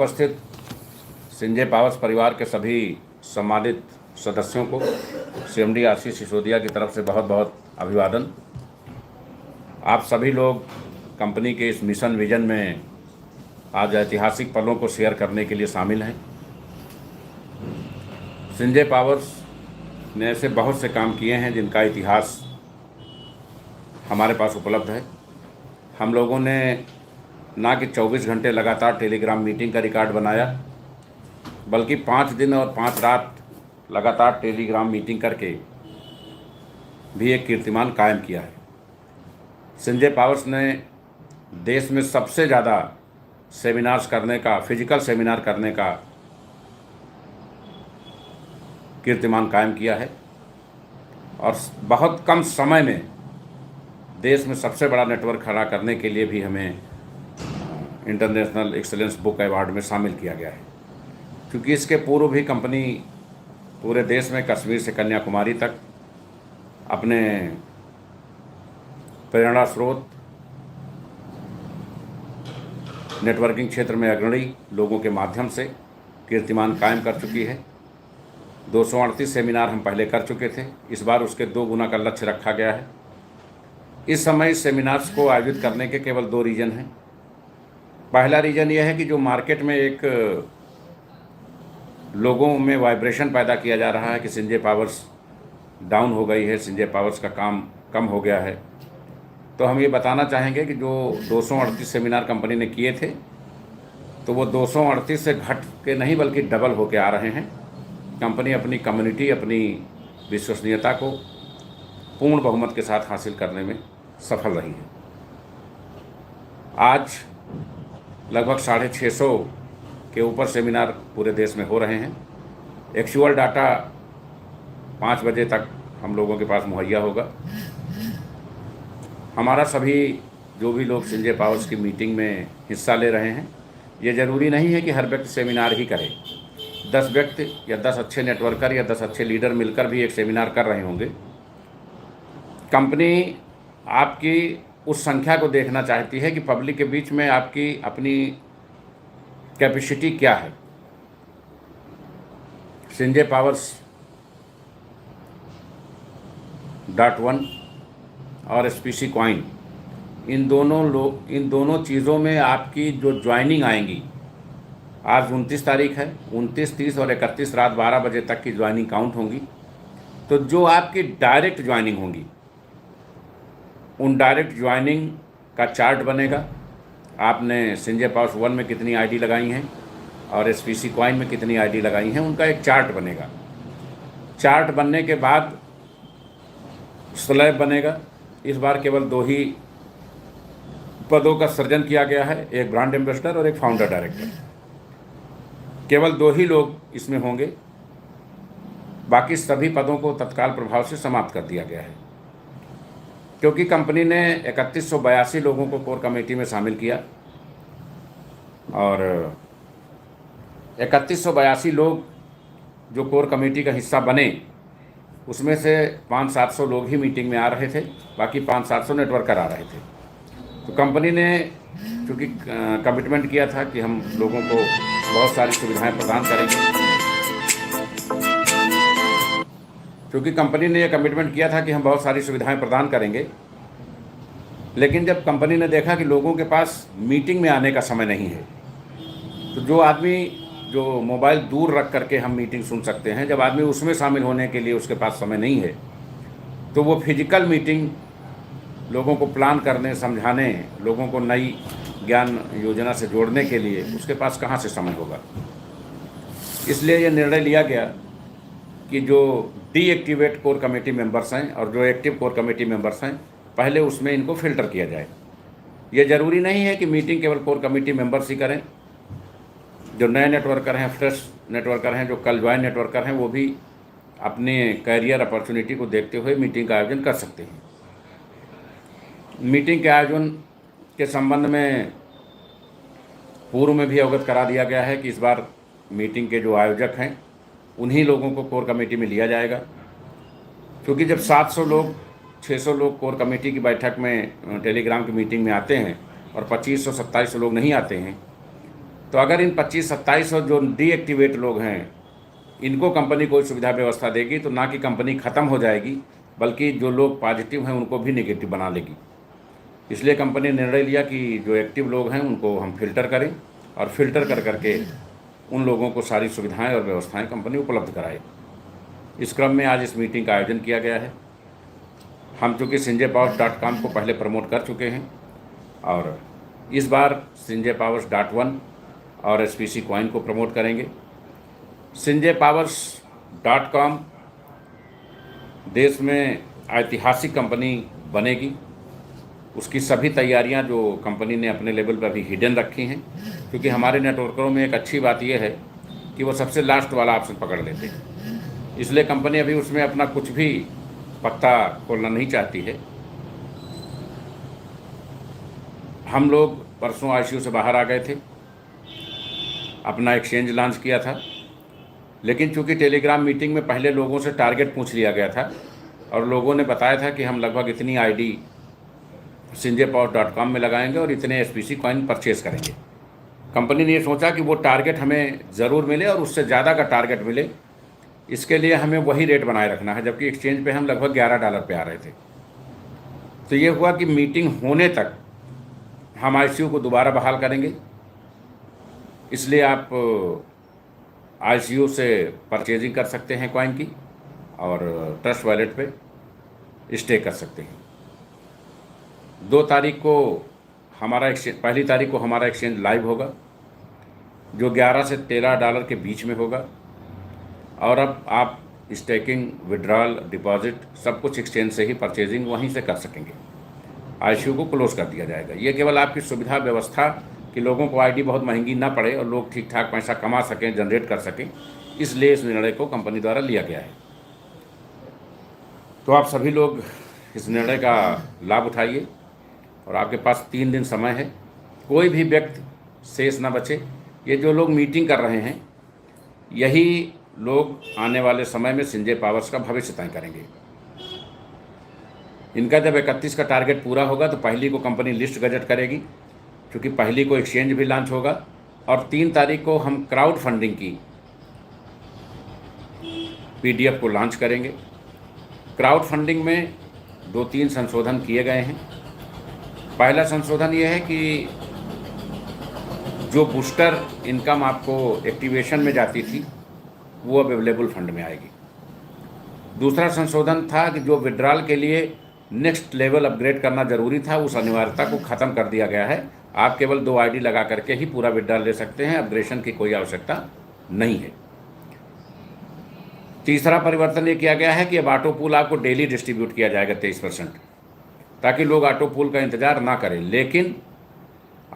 उपस्थित संजय पावर्स परिवार के सभी सम्मानित सदस्यों को सीएमडी आशीष सिसोदिया की तरफ से बहुत बहुत अभिवादन। आप सभी लोग कंपनी के इस मिशन विजन में आज ऐतिहासिक पलों को शेयर करने के लिए शामिल हैं। संजय पावर्स ने ऐसे बहुत से काम किए हैं जिनका इतिहास हमारे पास उपलब्ध है। हम लोगों ने ना कि 24 घंटे लगातार टेलीग्राम मीटिंग का रिकॉर्ड बनाया, बल्कि 5 दिन और 5 रात लगातार टेलीग्राम मीटिंग करके भी एक कीर्तिमान कायम किया है। संजय पावर्स ने देश में सबसे ज़्यादा सेमिनार्स करने का, फिजिकल सेमिनार करने का कीर्तिमान कायम किया है और बहुत कम समय में देश में सबसे बड़ा नेटवर्क खड़ा करने के लिए भी हमें इंटरनेशनल एक्सीलेंस बुक अवार्ड में शामिल किया गया है। क्योंकि इसके पूर्व भी कंपनी पूरे देश में कश्मीर से कन्याकुमारी तक अपने प्रेरणा स्रोत नेटवर्किंग क्षेत्र में अग्रणी लोगों के माध्यम से कीर्तिमान कायम कर चुकी है। 238 सेमिनार हम पहले कर चुके थे, इस बार उसके 2 गुना का लक्ष्य रखा गया है। इस समय इस सेमिनार्स को आयोजित करने के केवल 2 रीज़न हैं। पहला रीज़न यह है कि जो मार्केट में एक लोगों में वाइब्रेशन पैदा किया जा रहा है कि संजय पावर्स डाउन हो गई है, संजय पावर्स का काम कम हो गया है, तो हम ये बताना चाहेंगे कि जो 238 सेमिनार कंपनी ने किए थे तो वो 238 से घट के नहीं बल्कि डबल होके आ रहे हैं। कंपनी अपनी कम्युनिटी, अपनी विश्वसनीयता को पूर्ण बहुमत के साथ हासिल करने में सफल रही है। आज लगभग 650 के ऊपर सेमिनार पूरे देश में हो रहे हैं। एक्चुअल डाटा 5 बजे तक हम लोगों के पास मुहैया होगा। हमारा सभी जो भी लोग संजय पावर्स की मीटिंग में हिस्सा ले रहे हैं, ये ज़रूरी नहीं है कि हर व्यक्ति सेमिनार ही करे। 10 व्यक्ति या 10 अच्छे नेटवर्कर या 10 अच्छे लीडर मिलकर भी एक सेमिनार कर रहे होंगे। कंपनी आपकी उस संख्या को देखना चाहती है कि पब्लिक के बीच में आपकी अपनी कैपेसिटी क्या है। संजय पावर्स .1 और SPC कॉइन, इन दोनों चीज़ों में आपकी जो ज्वाइनिंग आएंगी, आज 29 तारीख है, 29, 30 और 31 रात 12 बजे तक की ज्वाइनिंग काउंट होंगी। तो जो आपकी डायरेक्ट ज्वाइनिंग होंगी, उन डायरेक्ट ज्वाइनिंग का चार्ट बनेगा। आपने संजय पावर्स 1 में कितनी आईडी लगाई हैं और SPC कॉइन में कितनी आईडी लगाई हैं, उनका एक चार्ट बनेगा। चार्ट बनने के बाद स्लैब बनेगा। इस बार केवल 2 ही पदों का सृजन किया गया है, एक ब्रांड एम्बेसडर और एक फाउंडर डायरेक्टर। केवल 2 ही लोग इसमें होंगे, बाकी सभी पदों को तत्काल प्रभाव से समाप्त कर दिया गया है। क्योंकि कंपनी ने 3182 लोगों को कोर कमेटी में शामिल किया और 3182 लोग जो कोर कमेटी का हिस्सा बने, उसमें से 500-700 लोग ही मीटिंग में आ रहे थे, बाकी 500-700 नेटवर्कर आ रहे थे। तो कंपनी ने चूँकि कमिटमेंट किया था कि हम लोगों को बहुत सारी सुविधाएं प्रदान करेंगे, क्योंकि कंपनी ने यह कमिटमेंट किया था कि हम बहुत सारी सुविधाएं प्रदान करेंगे, लेकिन जब कंपनी ने देखा कि लोगों के पास मीटिंग में आने का समय नहीं है, तो जो आदमी जो मोबाइल दूर रख करके हम मीटिंग सुन सकते हैं, जब आदमी उसमें शामिल होने के लिए उसके पास समय नहीं है, तो वो फिजिकल मीटिंग लोगों को प्लान करने, समझाने, लोगों को नई ज्ञान योजना से जोड़ने के लिए उसके पास कहाँ से समय होगा। इसलिए ये निर्णय लिया गया कि जो डीएक्टिवेट कोर कमेटी मेंबर्स हैं और जो एक्टिव कोर कमेटी मेंबर्स हैं, पहले उसमें इनको फिल्टर किया जाए। ये ज़रूरी नहीं है कि मीटिंग केवल कोर कमेटी मेंबर्स ही करें। जो नए नेटवर्कर हैं, फ्रेश नेटवर्कर हैं, जो कल ज्वाइन नेटवर्कर हैं, वो भी अपने कैरियर अपॉर्चुनिटी को देखते हुए मीटिंग का आयोजन कर सकते हैं। मीटिंग के आयोजन के संबंध में पूर्व में भी अवगत करा दिया गया है कि इस बार मीटिंग के जो आयोजक हैं उन्हीं लोगों को कोर कमेटी में लिया जाएगा, क्योंकि जब 700 लोग 600 लोग कोर कमेटी की बैठक में टेलीग्राम की मीटिंग में आते हैं और 2500-2700 लोग नहीं आते हैं, तो अगर इन 25-27 जो डीएक्टिवेट लोग हैं इनको कंपनी कोई सुविधा व्यवस्था देगी तो ना कि कंपनी ख़त्म हो जाएगी, बल्कि जो लोग पॉजिटिव हैं उनको भी नेगेटिव बना लेगी। इसलिए कंपनी ने निर्णय लिया कि जो एक्टिव लोग हैं उनको हम फिल्टर करें और फिल्टर कर करके उन लोगों को सारी सुविधाएं और व्यवस्थाएं कंपनी उपलब्ध कराए। इस क्रम में आज इस मीटिंग का आयोजन किया गया है। हम चूँकि sinjaypowers.com को पहले प्रमोट कर चुके हैं और इस बार sinjaypowers.1 और SPC कॉइन को प्रमोट करेंगे। sinjaypowers.com देश में ऐतिहासिक कंपनी बनेगी। उसकी सभी तैयारियां जो कंपनी ने अपने लेवल पर अभी हिडन रखी हैं, क्योंकि हमारे नेटवर्करों में एक अच्छी बात यह है कि वो सबसे लास्ट वाला ऑप्शन पकड़ लेते हैं, इसलिए कंपनी अभी उसमें अपना कुछ भी पत्ता खोलना नहीं चाहती है। हम लोग परसों ICU से बाहर आ गए थे, अपना एक्सचेंज लॉन्च किया था, लेकिन चूंकि टेलीग्राम मीटिंग में पहले लोगों से टारगेट पूछ लिया गया था और लोगों ने बताया था कि हम लगभग इतनी ID sinjaypowers.com में लगाएंगे और इतने SPC कॉइन परचेज़ करेंगे। कंपनी ने ये सोचा कि वो टारगेट हमें ज़रूर मिले और उससे ज़्यादा का टारगेट मिले, इसके लिए हमें वही रेट बनाए रखना है, जबकि एक्सचेंज पे हम लगभग $11 पे आ रहे थे। तो ये हुआ कि मीटिंग होने तक हम ICU को दोबारा बहाल करेंगे, इसलिए आप ICU से परचेजिंग कर सकते हैं कॉइन की और ट्रस्ट वॉलेट पे स्टे कर सकते हैं। 2 तारीख को हमारा एक्सचेंज, पहली तारीख को हमारा एक्सचेंज लाइव होगा जो $11 से $13 के बीच में होगा और अब आप स्टेकिंग, विड्रॉल, डिपॉजिट सब कुछ एक्सचेंज से ही परचेजिंग वहीं से कर सकेंगे। ICU को क्लोज कर दिया जाएगा। ये केवल आपकी सुविधा व्यवस्था कि लोगों को ID बहुत महंगी ना पड़े और लोग ठीक ठाक पैसा कमा सकें, जनरेट कर सकें, इसलिए इस निर्णय को कंपनी द्वारा लिया गया है। तो आप सभी लोग इस निर्णय का लाभ उठाइए और आपके पास 3 दिन समय है। कोई भी व्यक्ति शेष ना बचे। ये जो लोग मीटिंग कर रहे हैं यही लोग आने वाले समय में संजय पावर्स का भविष्य तय करेंगे। इनका जब 31 का टारगेट पूरा होगा तो पहली को कंपनी लिस्ट गजट करेगी, क्योंकि पहली को एक्सचेंज भी लॉन्च होगा और 3 तारीख को हम क्राउड फंडिंग की PDF को लॉन्च करेंगे। क्राउड फंडिंग में 2-3 संशोधन किए गए हैं। पहला संशोधन ये है कि जो बूस्टर इनकम आपको एक्टिवेशन में जाती थी वो अब अवेलेबल फंड में आएगी। दूसरा संशोधन था कि जो विड्रॉल के लिए नेक्स्ट लेवल अपग्रेड करना जरूरी था उस अनिवार्यता को ख़त्म कर दिया गया है। आप केवल 2 ID लगा करके ही पूरा विड्रॉल ले सकते हैं, अपग्रेडेशन की कोई आवश्यकता नहीं है। तीसरा परिवर्तन ये किया गया है कि अब ऑटो पूल आपको डेली डिस्ट्रीब्यूट किया जाएगा 23%, ताकि लोग ऑटो पूल का इंतज़ार ना करें। लेकिन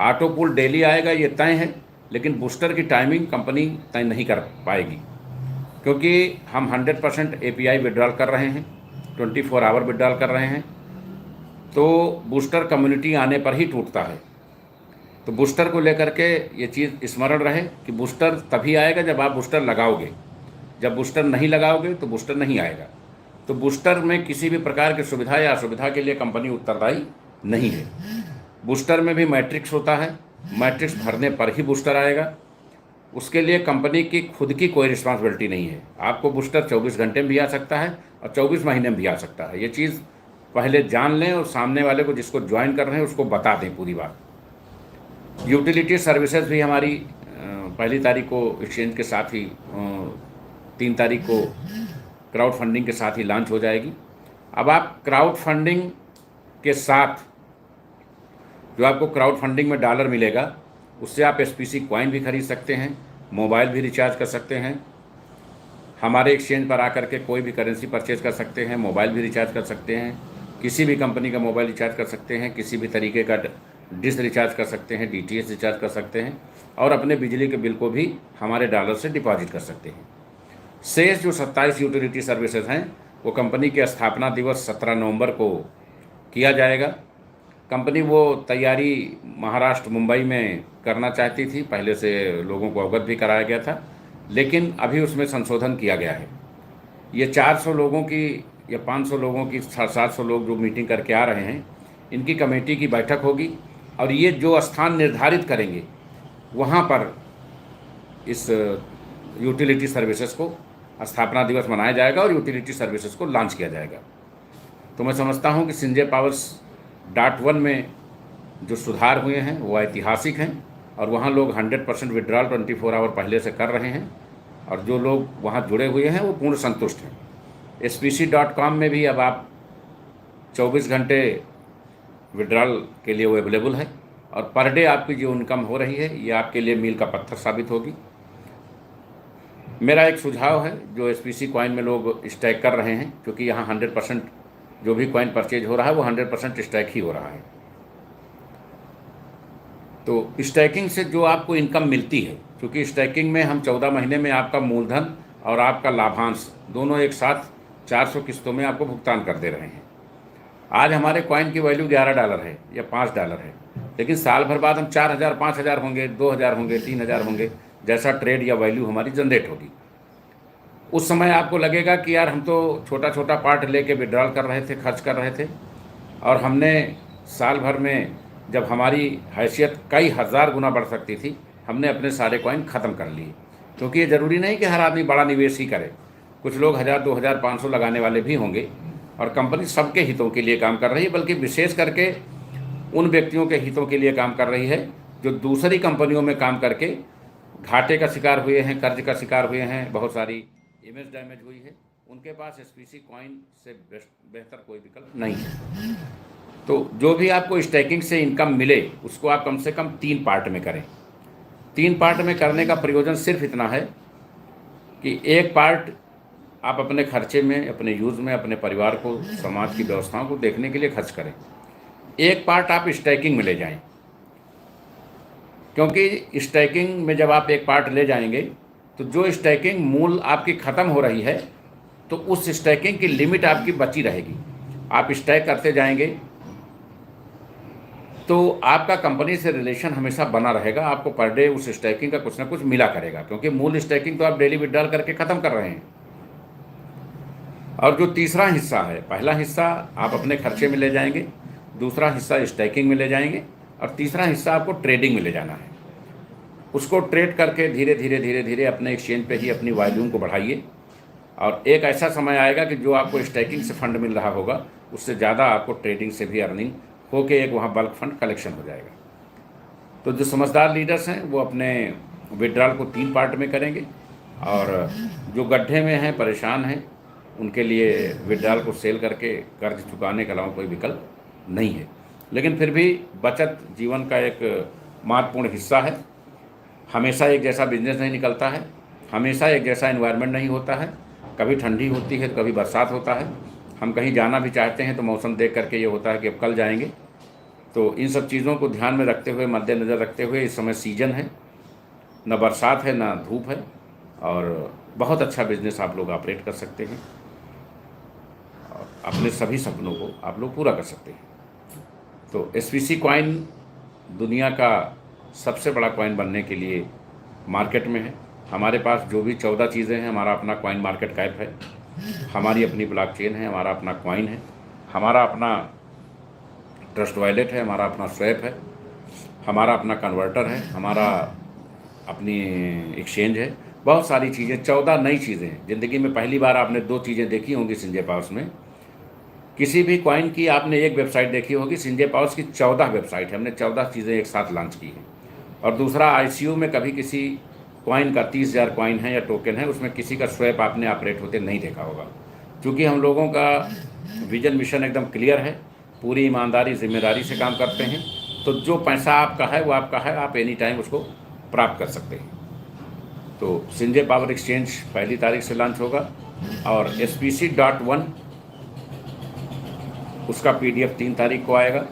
ऑटो पूल डेली आएगा ये तय है, लेकिन बूस्टर की टाइमिंग कंपनी तय नहीं कर पाएगी, क्योंकि हम 100% API विड्रॉल कर रहे हैं, 24 आवर विड्रॉल कर रहे हैं। तो बूस्टर कम्युनिटी आने पर ही टूटता है। तो बूस्टर को लेकर के ये चीज़ स्मरण रहे कि बूस्टर तभी आएगा जब आप बूस्टर लगाओगे। जब बूस्टर नहीं लगाओगे तो बूस्टर नहीं आएगा। तो बूस्टर में किसी भी प्रकार की सुविधा या असुविधा के लिए कंपनी उत्तरदायी नहीं है। बूस्टर में भी मैट्रिक्स होता है, मैट्रिक्स भरने पर ही बूस्टर आएगा। उसके लिए कंपनी की खुद की कोई रिस्पॉन्सिबिलिटी नहीं है। आपको बूस्टर 24 घंटे में भी आ सकता है और 24 महीने में भी आ सकता है। ये चीज़ पहले जान लें और सामने वाले को जिसको ज्वाइन कर रहे हैं उसको बता दें पूरी बात। यूटिलिटी सर्विसेज भी हमारी पहली तारीख को एक्सचेंज के साथ ही 3 तारीख को क्राउड फंडिंग के साथ ही लॉन्च हो जाएगी। अब आप क्राउड फंडिंग के साथ जो आपको क्राउड फंडिंग में डॉलर मिलेगा उससे आप SPC कॉइन भी खरीद सकते हैं, मोबाइल भी रिचार्ज कर सकते हैं, हमारे एक्सचेंज पर आकर के कोई भी करेंसी परचेज कर सकते हैं, मोबाइल भी रिचार्ज कर सकते हैं, किसी भी कंपनी का मोबाइल रिचार्ज कर सकते हैं, किसी भी तरीके का डिश रिचार्ज कर सकते हैं, DTH रिचार्ज कर सकते हैं और अपने बिजली के बिल को भी हमारे डॉलर से डिपॉजिट कर सकते हैं। शेष जो 27 यूटिलिटी सर्विसेज हैं वो कंपनी के स्थापना दिवस 17 नवंबर को किया जाएगा। कंपनी वो तैयारी महाराष्ट्र मुंबई में करना चाहती थी, पहले से लोगों को अवगत भी कराया गया था, लेकिन अभी उसमें संशोधन किया गया है। ये 400 लोगों की या 500 लोगों की 700 लोग जो मीटिंग करके आ रहे हैं, इनकी कमेटी की बैठक होगी और ये जो स्थान निर्धारित करेंगे वहाँ पर इस यूटिलिटी सर्विसेज को स्थापना दिवस मनाया जाएगा और यूटिलिटी सर्विसेज को लॉन्च किया जाएगा। तो मैं समझता हूँ कि संजय पावर्स .1 में जो सुधार हुए हैं वो ऐतिहासिक हैं और वहाँ लोग 100% विड्रॉल 24 आवर पहले से कर रहे हैं और जो लोग वहाँ जुड़े हुए हैं वो पूर्ण संतुष्ट हैं। spc.com में भी अब आप 24 घंटे विड्रॉल के लिए वो अवेलेबल है और पर डे आपकी जो इनकम हो रही है ये आपके लिए मील का पत्थर साबित होगी। मेरा एक सुझाव है, जो SPC कॉइन में लोग स्टैक कर रहे हैं, क्योंकि यहाँ 100% जो भी कॉइन परचेज हो रहा है वो 100% स्टैक ही हो रहा है। तो स्टैकिंग से जो आपको इनकम मिलती है, क्योंकि स्टैकिंग में हम 14 महीने में आपका मूलधन और आपका लाभांश दोनों एक साथ 400 किस्तों में आपको भुगतान कर दे रहे हैं। आज हमारे कॉइन की वैल्यू $11 है या $5 है, लेकिन साल भर बाद हम 4000, 5000 होंगे, 2000 होंगे, 3000 होंगे, जैसा ट्रेड या वैल्यू हमारी जनरेट होगी। उस समय आपको लगेगा कि यार हम तो छोटा छोटा पार्ट लेके विड्रॉल कर रहे थे, खर्च कर रहे थे, और हमने साल भर में जब हमारी हैसियत कई हज़ार गुना बढ़ सकती थी, हमने अपने सारे कॉइन ख़त्म कर लिए। क्योंकि ये ज़रूरी नहीं कि हर आदमी बड़ा निवेश ही करे, कुछ लोग 1000, 2000, 500 लगाने वाले भी होंगे और कंपनी सबके हितों के लिए काम कर रही है, बल्कि विशेष करके उन व्यक्तियों के हितों के लिए काम कर रही है जो दूसरी कंपनियों में काम करके घाटे का शिकार हुए हैं, कर्ज का शिकार हुए हैं, बहुत सारी इमेज डैमेज हुई है। उनके पास SPC कॉइन से बेहतर कोई विकल्प नहीं है। तो जो भी आपको स्टैकिंग से इनकम मिले उसको आप कम से कम 3 पार्ट में करें। 3 पार्ट में करने का प्रयोजन सिर्फ इतना है कि एक पार्ट आप अपने खर्चे में, अपने यूज़ में, अपने परिवार को, समाज की व्यवस्थाओं को देखने के लिए खर्च करें। एक पार्ट आप स्टैकिंग में ले जाएं, क्योंकि स्टैकिंग में जब आप एक पार्ट ले जाएंगे तो जो स्टैकिंग मूल आपकी ख़त्म हो रही है तो उस स्टैकिंग की लिमिट आपकी बची रहेगी। आप स्टैक करते जाएंगे तो आपका कंपनी से रिलेशन हमेशा बना रहेगा, आपको पर डे उस स्टैकिंग का कुछ ना कुछ मिला करेगा, क्योंकि मूल स्टैकिंग तो आप डेली विड्रॉल करके ख़त्म कर रहे हैं। और जो तीसरा हिस्सा है, पहला हिस्सा आप अपने खर्चे में ले जाएंगे, दूसरा हिस्सा स्टैकिंग में ले जाएंगे और तीसरा हिस्सा आपको ट्रेडिंग में ले जाना है। उसको ट्रेड करके धीरे धीरे धीरे धीरे अपने एक्सचेंज पे ही अपनी वॉल्यूम को बढ़ाइए और एक ऐसा समय आएगा कि जो आपको स्टैकिंग से फंड मिल रहा होगा उससे ज़्यादा आपको ट्रेडिंग से भी अर्निंग होके एक वहाँ बल्क फंड कलेक्शन हो जाएगा। तो जो समझदार लीडर्स हैं वो अपने विड्रॉल को 3 पार्ट में करेंगे और जो गड्ढे में हैं, परेशान हैं, उनके लिए विड्रॉल को सेल करके कर्ज चुकाने के अलावा कोई विकल्प नहीं है। लेकिन फिर भी बचत जीवन का एक महत्वपूर्ण हिस्सा है। हमेशा एक जैसा बिजनेस नहीं निकलता है, हमेशा एक जैसा एनवायरनमेंट नहीं होता है, कभी ठंडी होती है तो कभी बरसात होता है। हम कहीं जाना भी चाहते हैं तो मौसम देख करके ये होता है कि अब कल जाएंगे। तो इन सब चीज़ों को ध्यान में रखते हुए, मद्देनज़र रखते हुए, इस समय सीजन है, न बरसात है न धूप है, और बहुत अच्छा बिजनेस आप लोग ऑपरेट कर सकते हैं और अपने सभी सपनों को आप लोग पूरा कर सकते हैं। तो SPC कॉइन दुनिया का सबसे बड़ा कॉइन बनने के लिए मार्केट में है। हमारे पास जो भी 14 चीज़ें हैं, हमारा अपना कॉइन मार्केट कैप है, हमारी अपनी ब्लॉकचेन है, हमारा अपना कॉइन है, हमारा अपना ट्रस्ट वॉलेट है, हमारा अपना स्वैप है, हमारा अपना कन्वर्टर है, हमारा अपनी एक्सचेंज है, बहुत सारी चीज़ें, 14 नई चीज़ें हैं। ज़िंदगी में पहली बार आपने 2 चीज़ें देखी होंगी संजय पावर्स में। किसी भी कॉइन की आपने एक वेबसाइट देखी होगी, संजय पावर्स की 14 वेबसाइट है, हमने 14 चीज़ें एक साथ लॉन्च की हैं। और दूसरा, ICO में कभी किसी कॉइन का 30,000 कॉइन है या टोकन है, उसमें किसी का स्वैप आपने ऑपरेट होते नहीं देखा होगा। क्योंकि हम लोगों का विजन मिशन एकदम क्लियर है, पूरी ईमानदारी जिम्मेदारी से काम करते हैं। तो जो पैसा आपका है वो आपका है, आप एनी टाइम उसको प्राप्त कर सकते हैं। तो संजय पावर एक्सचेंज 1 तारीख से लॉन्च होगा और SPC.1 उसका PDF 3 तारीख को आएगा।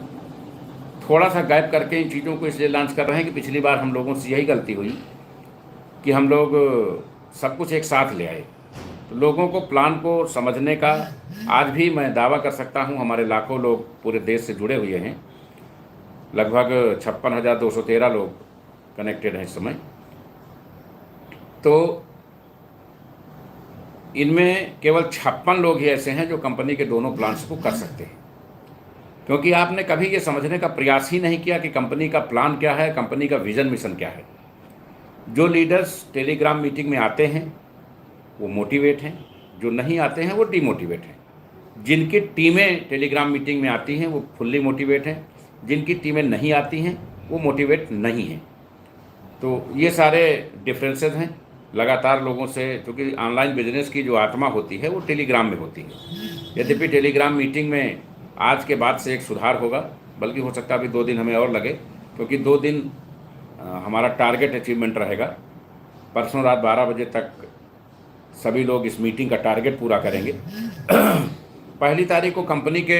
थोड़ा सा गैप करके इन चीज़ों को इसलिए लॉन्च कर रहे हैं कि पिछली बार हम लोगों से यही गलती हुई कि हम लोग सब कुछ एक साथ ले आए। तो लोगों को प्लान को समझने का, आज भी मैं दावा कर सकता हूं, हमारे लाखों लोग पूरे देश से जुड़े हुए हैं, लगभग 56,213 लोग कनेक्टेड हैं इस समय। तो इनमें केवल 56 लोग ही ऐसे हैं जो कंपनी के दोनों प्लान्स को कर सकते हैं, क्योंकि आपने कभी ये समझने का प्रयास ही नहीं किया कि कंपनी का प्लान क्या है, कंपनी का विजन मिशन क्या है। जो लीडर्स टेलीग्राम मीटिंग में आते हैं वो मोटिवेट हैं, जो नहीं आते हैं वो डिमोटिवेट हैं। जिनकी टीमें टेलीग्राम मीटिंग में आती हैं वो फुल्ली मोटिवेट हैं, जिनकी टीमें नहीं आती हैं वो मोटिवेट नहीं हैं। तो ये सारे डिफरेंसेस हैं लगातार लोगों से, क्योंकि ऑनलाइन बिजनेस की जो आत्मा होती है वो टेलीग्राम में होती है। यद्यपि टेलीग्राम मीटिंग में आज के बाद से एक सुधार होगा, बल्कि हो सकता है अभी 2 दिन हमें और लगे, क्योंकि 2 दिन हमारा टारगेट अचीवमेंट रहेगा। परसों रात 12 बजे तक सभी लोग इस मीटिंग का टारगेट पूरा करेंगे। पहली तारीख को कंपनी के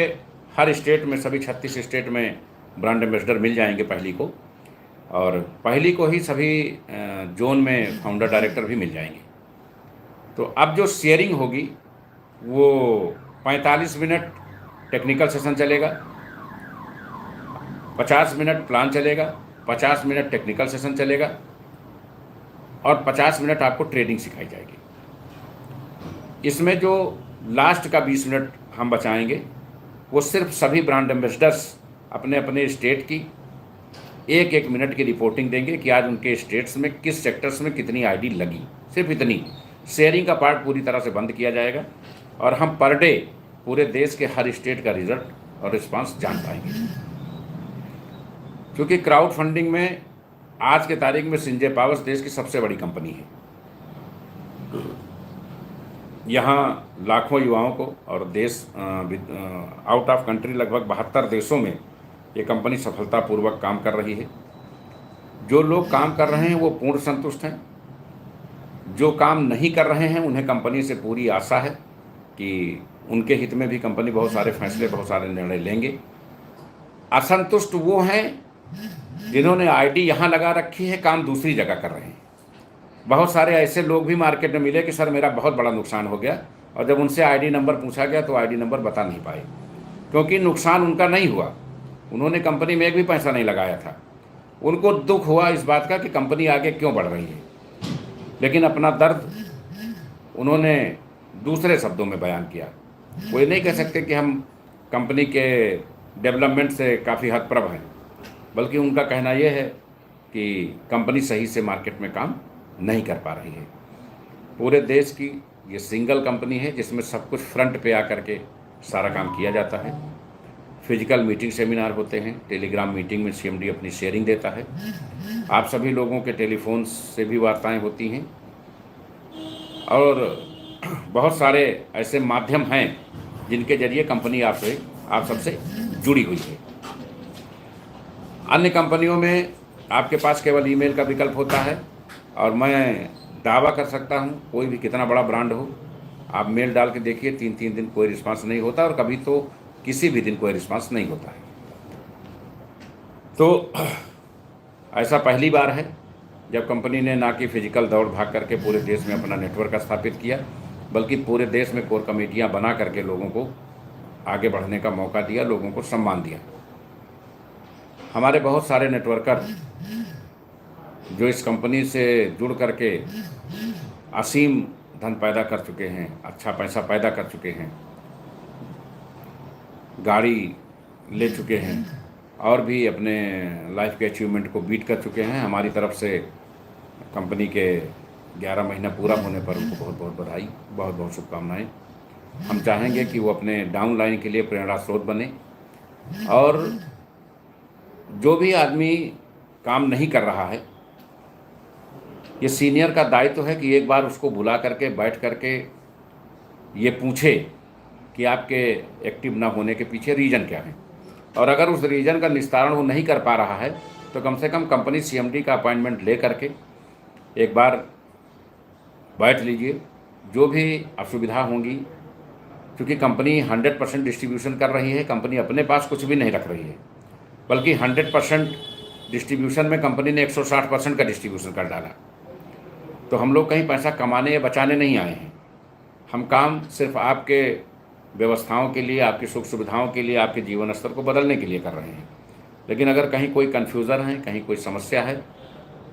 हर स्टेट में, सभी 36 स्टेट में ब्रांड एम्बेसडर मिल जाएंगे पहली को, और पहली को ही सभी जोन में फाउंडर डायरेक्टर भी मिल जाएंगे। तो अब जो शेयरिंग होगी वो 45 मिनट टेक्निकल सेशन चलेगा, 50 मिनट प्लान चलेगा, 50 मिनट टेक्निकल सेशन चलेगा और 50 मिनट आपको ट्रेडिंग सिखाई जाएगी। इसमें जो लास्ट का 20 मिनट हम बचाएंगे वो सिर्फ सभी ब्रांड एम्बेसडर्स अपने अपने स्टेट की 1-1 मिनट की रिपोर्टिंग देंगे कि आज उनके स्टेट्स में किस सेक्टर्स में कितनी आईडी लगी। सिर्फ इतनी शेयरिंग का पार्ट पूरी तरह से बंद किया जाएगा और हम पर डे पूरे देश के हर स्टेट का रिजल्ट और रिस्पांस जान पाएंगे। क्योंकि क्राउड फंडिंग में आज के तारीख में संजय पावर्स देश की सबसे बड़ी कंपनी है। यहाँ लाखों युवाओं को और देश आउट ऑफ कंट्री लगभग 72 देशों में ये कंपनी सफलतापूर्वक काम कर रही है। जो लोग काम कर रहे हैं वो पूर्ण संतुष्ट हैं, जो काम नहीं कर रहे हैं उन्हें कंपनी से पूरी आशा है कि उनके हित में भी कंपनी बहुत सारे फैसले, बहुत सारे निर्णय लेंगे। असंतुष्ट वो हैं जिन्होंने आईडी यहाँ लगा रखी है, काम दूसरी जगह कर रहे हैं। बहुत सारे ऐसे लोग भी मार्केट में मिले कि सर मेरा बहुत बड़ा नुकसान हो गया, और जब उनसे आईडी नंबर पूछा गया तो आईडी नंबर बता नहीं पाए, क्योंकि नुकसान उनका नहीं हुआ, उन्होंने कंपनी में एक भी पैसा नहीं लगाया था। उनको दुख हुआ इस बात का कि कंपनी आगे क्यों बढ़ रही है, लेकिन अपना दर्द उन्होंने दूसरे शब्दों में बयान किया। कोई नहीं कह सकते कि हम कंपनी के डेवलपमेंट से काफ़ी हतप्रभ हैं, बल्कि उनका कहना यह है कि कंपनी सही से मार्केट में काम नहीं कर पा रही है। पूरे देश की ये सिंगल कंपनी है जिसमें सब कुछ फ्रंट पे आकर के सारा काम किया जाता है। फिजिकल मीटिंग सेमिनार होते हैं, टेलीग्राम मीटिंग में सीएमडी अपनी शेयरिंग देता है, आप सभी लोगों के टेलीफोन से भी वार्ताएं होती हैं, और बहुत सारे ऐसे माध्यम हैं जिनके जरिए कंपनी आप सबसे जुड़ी हुई है। अन्य कंपनियों में आपके पास केवल ईमेल का विकल्प होता है, और मैं दावा कर सकता हूँ कोई भी कितना बड़ा ब्रांड हो, आप मेल डाल के देखिए 3-3 दिन कोई रिस्पांस नहीं होता, और कभी तो किसी भी दिन कोई रिस्पांस नहीं होता है। तो ऐसा पहली बार है जब कंपनी ने ना कि फिजिकल दौड़ भाग करके पूरे देश में अपना नेटवर्क स्थापित किया, बल्कि पूरे देश में कोर कमेटियां बना करके लोगों को आगे बढ़ने का मौका दिया, लोगों को सम्मान दिया। हमारे बहुत सारे नेटवर्कर जो इस कंपनी से जुड़ करके असीम धन पैदा कर चुके हैं, अच्छा पैसा पैदा कर चुके हैं, गाड़ी ले चुके हैं, और भी अपने लाइफ के अचीवमेंट को बीट कर चुके हैं। हमारी तरफ से कंपनी के 11 महीना पूरा होने पर उनको बहुत बहुत बधाई, बहुत बहुत शुभकामनाएं। हम चाहेंगे कि वो अपने डाउन लाइन के लिए प्रेरणा स्रोत बने, और जो भी आदमी काम नहीं कर रहा है, ये सीनियर का दायित्व है कि एक बार उसको बुला करके बैठ करके ये पूछे कि आपके एक्टिव ना होने के पीछे रीज़न क्या है, और अगर उस रीज़न का निस्तारण वो नहीं कर पा रहा है तो कम से कम कंपनी सीएमडी का अपॉइंटमेंट ले करके एक बार बैठ लीजिए। जो भी असुविधा होंगी, क्योंकि कंपनी 100% डिस्ट्रीब्यूशन कर रही है, कंपनी अपने पास कुछ भी नहीं रख रही है, बल्कि 100% डिस्ट्रीब्यूशन में कंपनी ने 160% का डिस्ट्रीब्यूशन कर डाला। तो हम लोग कहीं पैसा कमाने या बचाने नहीं आए हैं, हम काम सिर्फ आपके व्यवस्थाओं के लिए, आपकी सुख सुविधाओं के लिए, आपके जीवन स्तर को बदलने के लिए कर रहे हैं। लेकिन अगर कहीं कोई कन्फ्यूज़न है, कहीं कोई समस्या है,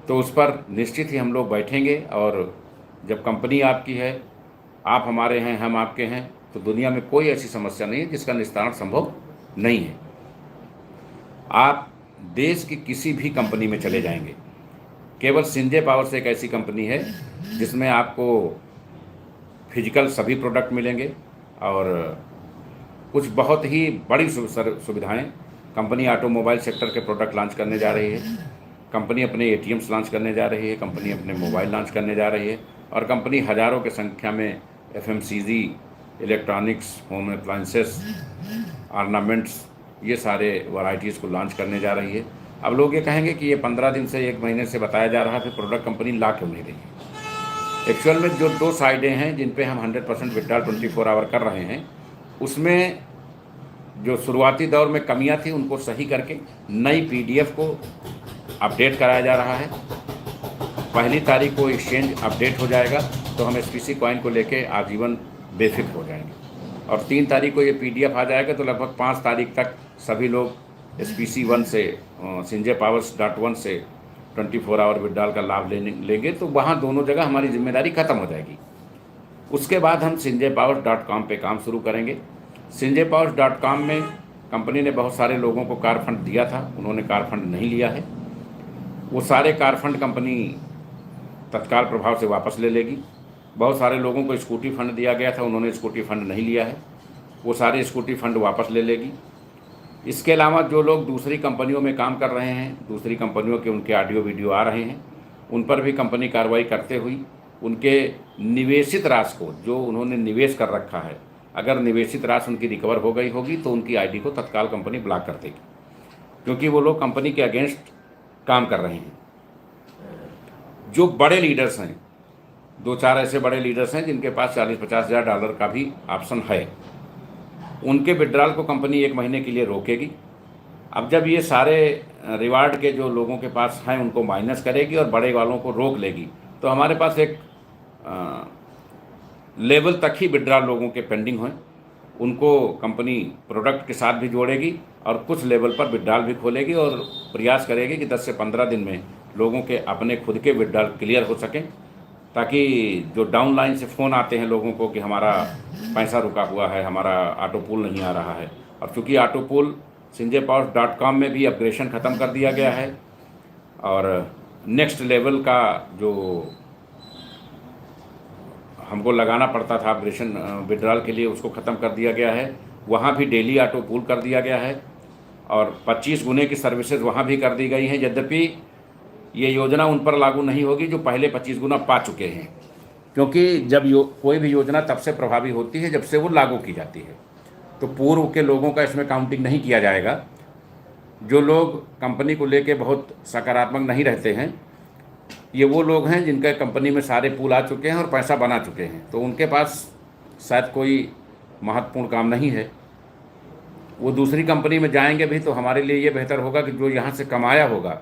तो उस पर निश्चित ही हम लोग बैठेंगे, और जब कंपनी आपकी है, आप हमारे हैं, हम आपके हैं, तो दुनिया में कोई ऐसी समस्या नहीं है जिसका निस्तारण संभव नहीं है। आप देश की किसी भी कंपनी में चले जाएंगे, केवल संजय पावर्स एक ऐसी कंपनी है जिसमें आपको फिजिकल सभी प्रोडक्ट मिलेंगे और कुछ बहुत ही बड़ी सुविधाएं। कंपनी ऑटोमोबाइल सेक्टर के प्रोडक्ट लॉन्च करने जा रही है, कंपनी अपने एटीएम्स लॉन्च करने जा रही है, कंपनी अपने मोबाइल लॉन्च करने जा रही है और कंपनी हज़ारों की संख्या में FMCG, electronics, home appliances, ornaments, ये सारे वैरायटीज़ को लॉन्च करने जा रही है। अब लोग ये कहेंगे कि ये 15 दिन से 1 महीने से बताया जा रहा है, फिर प्रोडक्ट कंपनी ला क्यों नहीं रही है। एक्चुअल में जो 2 साइडें हैं जिन पे हम 100% विड्रॉल 24 आवर कर रहे हैं, उसमें जो शुरुआती दौर में कमियां थी उनको सही करके नई पीडीएफ को अपडेट कराया जा रहा है। 1 तारीख को एक्सचेंज अपडेट हो जाएगा तो हम एसपीसी कॉइन को लेके आजीवन बेफिक्र हो जाएंगे और 3 तारीख को ये पीडीएफ आ जाएगा तो लगभग 5 तारीख तक सभी लोग एसपीसी 1 से संजय पावर्स .1 से 24 आवर विड्रॉल का लाभ लेंगे तो वहाँ दोनों जगह हमारी जिम्मेदारी ख़त्म हो जाएगी। उसके बाद हम sanjaypowers.com पे काम शुरू करेंगे। sanjaypowers.com में कंपनी ने बहुत सारे लोगों को कार फंड दिया था, उन्होंने कार फंड नहीं लिया है। वो सारे कार फंड कंपनी तत्काल प्रभाव से वापस ले लेगी। बहुत सारे लोगों को स्कूटी फंड दिया गया था, उन्होंने स्कूटी फंड नहीं लिया है, वो सारे स्कूटी फंड वापस ले लेगी। इसके अलावा जो लोग दूसरी कंपनियों में काम कर रहे हैं, दूसरी कंपनियों के उनके ऑडियो वीडियो आ रहे हैं, उन पर भी कंपनी कार्रवाई करते हुई उनके निवेशित राशि को, जो उन्होंने निवेश कर रखा है, अगर निवेशित राशि उनकी रिकवर हो गई होगी तो उनकी आईडी को तत्काल कंपनी ब्लॉक कर देगी, क्योंकि वो लोग कंपनी के अगेंस्ट काम कर रहे हैं। जो बड़े लीडर्स हैं, 2-4 ऐसे बड़े लीडर्स हैं जिनके पास 40-50 हज़ार डॉलर का भी ऑप्शन है, उनके विड्रॉल को कंपनी 1 महीने के लिए रोकेगी। अब जब ये सारे रिवार्ड के जो लोगों के पास हैं उनको माइनस करेगी और बड़े वालों को रोक लेगी, तो हमारे पास एक लेवल तक ही विड्रॉल लोगों के पेंडिंग हैं, उनको कंपनी प्रोडक्ट के साथ भी जोड़ेगी और कुछ लेवल पर विड्रॉल भी खोलेगी और प्रयास करेगी कि 10 से 15 दिन में लोगों के अपने खुद के विड्रॉल क्लियर हो सकें, ताकि जो डाउन लाइन से फ़ोन आते हैं लोगों को कि हमारा पैसा रुका हुआ है, हमारा ऑटो पूल नहीं आ रहा है। और चूँकि ऑटो पूल sanjaypowers.com में भी अपग्रेडेशन ख़त्म कर दिया गया है और नेक्स्ट लेवल का जो हमको लगाना पड़ता था अपग्रेडेशन विड्रॉल के लिए, उसको ख़त्म कर दिया गया है। वहाँ भी डेली ऑटो पूल कर दिया गया है और 25 गुने की सर्विसेज वहाँ भी कर दी गई हैं। यद्यपि ये योजना उन पर लागू नहीं होगी जो पहले 25 गुना पा चुके हैं, क्योंकि जब कोई भी योजना तब से प्रभावी होती है जब से वो लागू की जाती है, तो पूर्व के लोगों का इसमें काउंटिंग नहीं किया जाएगा। जो लोग कंपनी को लेके बहुत सकारात्मक नहीं रहते हैं, ये वो लोग हैं जिनके कंपनी में सारे पूल आ चुके हैं और पैसा बना चुके हैं, तो उनके पास शायद कोई महत्वपूर्ण काम नहीं है, वो दूसरी कंपनी में जाएंगे भी तो हमारे लिए ये बेहतर होगा कि जो यहाँ से कमाया होगा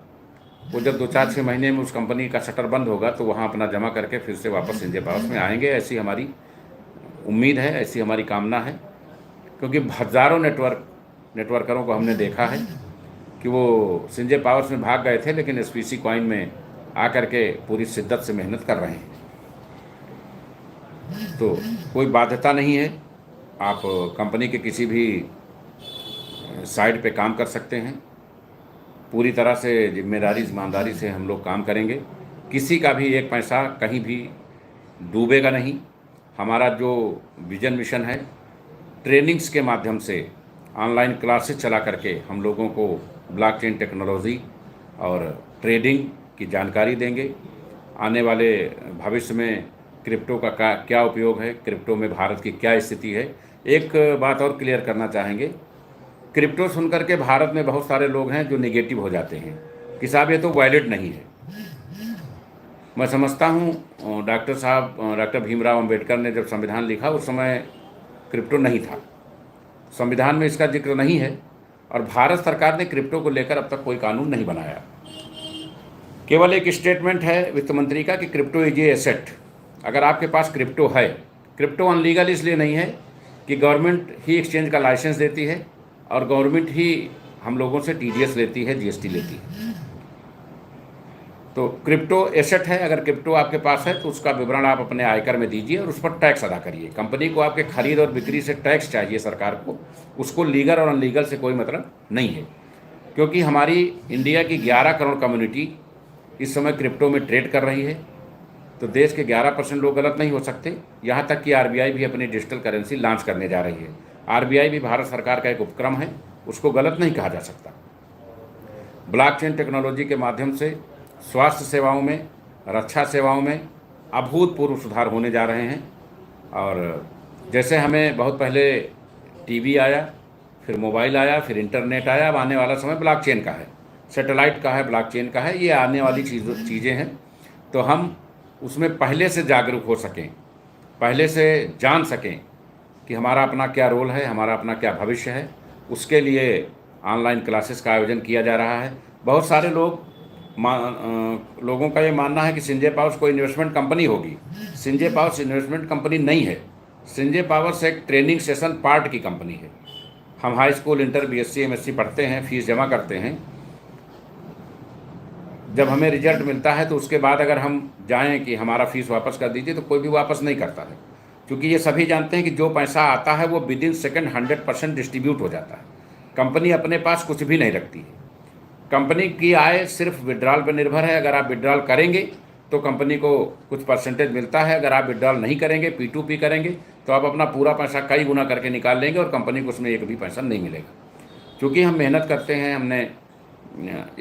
वो जब 2-4-6 महीने में उस कंपनी का शटर बंद होगा तो वहाँ अपना जमा करके फिर से वापस संजय पावर्स में आएंगे। ऐसी हमारी उम्मीद है, ऐसी हमारी कामना है, क्योंकि हज़ारों नेटवर्करों को हमने देखा है कि वो संजय पावर्स में भाग गए थे लेकिन एसपीसी कॉइन में आकर के पूरी शिद्दत से मेहनत कर रहे हैं। तो कोई बाध्यता नहीं है, आप कंपनी के किसी भी साइड पे काम कर सकते हैं। पूरी तरह से जिम्मेदारी ईमानदारी से हम लोग काम करेंगे, किसी का भी एक पैसा कहीं भी डूबेगा नहीं। हमारा जो विजन मिशन है, ट्रेनिंग्स के माध्यम से ऑनलाइन क्लासेस चला करके हम लोगों को ब्लॉकचेन टेक्नोलॉजी और ट्रेडिंग की जानकारी देंगे। आने वाले भविष्य में क्रिप्टो का क्या उपयोग है, क्रिप्टो में भारत की क्या स्थिति है। एक बात और क्लियर करना चाहेंगे, क्रिप्टो सुनकर के भारत में बहुत सारे लोग हैं जो नेगेटिव हो जाते हैं कि साहब ये तो वैलिड नहीं है। मैं समझता हूँ डॉक्टर भीमराव अंबेडकर ने जब संविधान लिखा उस समय क्रिप्टो नहीं था, संविधान में इसका जिक्र नहीं है और भारत सरकार ने क्रिप्टो को लेकर अब तक कोई कानून नहीं बनाया। केवल एक स्टेटमेंट है वित्त मंत्री का कि क्रिप्टो इज ए एसेट। अगर आपके पास क्रिप्टो है, क्रिप्टो अनलीगल इसलिए नहीं है कि गवर्नमेंट ही एक्सचेंज का लाइसेंस देती है और गवर्नमेंट ही हम लोगों से टीडीएस लेती है, जीएसटी लेती है। तो क्रिप्टो एसेट है। अगर क्रिप्टो आपके पास है तो उसका विवरण आप अपने आयकर में दीजिए और उस पर टैक्स अदा करिए। कंपनी को आपके खरीद और बिक्री से टैक्स चाहिए सरकार को, उसको लीगल और अनलीगल से कोई मतलब नहीं है, क्योंकि हमारी इंडिया की 11 करोड़ कम्युनिटी इस समय क्रिप्टो में ट्रेड कर रही है, तो देश के 11% लोग गलत नहीं हो सकते। यहाँ तक कि आरबीआई भी अपनी डिजिटल करेंसी लॉन्च करने जा रही है। आरबीआई भी भारत सरकार का एक उपक्रम है, उसको गलत नहीं कहा जा सकता। ब्लॉकचेन टेक्नोलॉजी के माध्यम से स्वास्थ्य सेवाओं में, रक्षा सेवाओं में अभूतपूर्व सुधार होने जा रहे हैं। और जैसे हमें बहुत पहले टीवी आया, फिर मोबाइल आया, फिर इंटरनेट आया, अब आने वाला समय ब्लॉकचेन का है, सैटेलाइट का है, ब्लॉकचेन का है। ये आने वाली चीज़ें हैं, तो हम उसमें पहले से जागरूक हो सकें, पहले से जान सकें कि हमारा अपना क्या रोल है, हमारा अपना क्या भविष्य है। उसके लिए ऑनलाइन क्लासेस का आयोजन किया जा रहा है। बहुत सारे लोगों का ये मानना है कि संजय पावर्स कोई इन्वेस्टमेंट कंपनी होगी। संजय पावर्स इन्वेस्टमेंट कंपनी नहीं है। संजय पावर्स एक ट्रेनिंग सेशन पार्ट की कंपनी है। हम high school, inter, BSc, MSc पढ़ते हैं, फीस जमा करते हैं। जब हमें रिजल्ट मिलता है तो उसके बाद अगर हम जाएं कि हमारा फीस वापस कर दीजिए, तो कोई भी वापस नहीं करता है, क्योंकि ये सभी जानते हैं कि जो पैसा आता है वो विदिन सेकंड 100% डिस्ट्रीब्यूट हो जाता है। कंपनी अपने पास कुछ भी नहीं रखती है। कंपनी की आय सिर्फ विड्रॉल पर निर्भर है। अगर आप विड्रॉल करेंगे तो कंपनी को कुछ परसेंटेज मिलता है। अगर आप विड्रॉल नहीं करेंगे, P2P करेंगे, तो आप अपना पूरा पैसा कई गुना करके निकाल लेंगे और कंपनी को उसमें एक भी पैसा नहीं मिलेगा। क्योंकि हम मेहनत करते हैं, हमने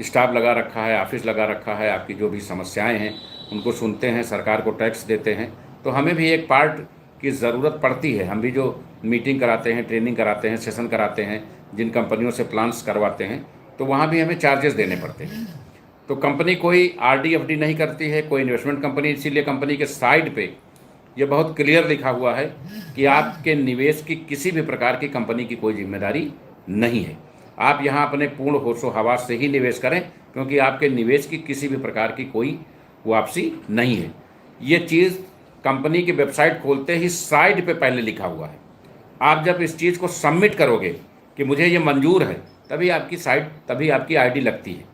स्टाफ लगा रखा है, ऑफिस लगा रखा है, आपकी जो भी समस्याएं हैं उनको सुनते हैं, सरकार को टैक्स देते हैं, तो हमें भी एक पार्ट की ज़रूरत पड़ती है। हम भी जो मीटिंग कराते हैं, ट्रेनिंग कराते हैं, सेशन कराते हैं, जिन कंपनियों से प्लान्स करवाते हैं, तो वहाँ भी हमें चार्जेस देने पड़ते हैं। तो कंपनी कोई आरडी एफडी नहीं करती है, कोई इन्वेस्टमेंट कंपनी। इसीलिए कंपनी के साइड पे ये बहुत क्लियर लिखा हुआ है कि आपके निवेश की किसी भी प्रकार की कंपनी की कोई जिम्मेदारी नहीं है। आप यहाँ अपने पूर्ण होशो हवास से ही निवेश करें, क्योंकि आपके निवेश की किसी भी प्रकार की कोई वापसी नहीं है। ये चीज़ कंपनी की वेबसाइट खोलते ही साइड पे पहले लिखा हुआ है। आप जब इस चीज़ को सबमिट करोगे कि मुझे ये मंजूर है, तभी आपकी आईडी लगती है।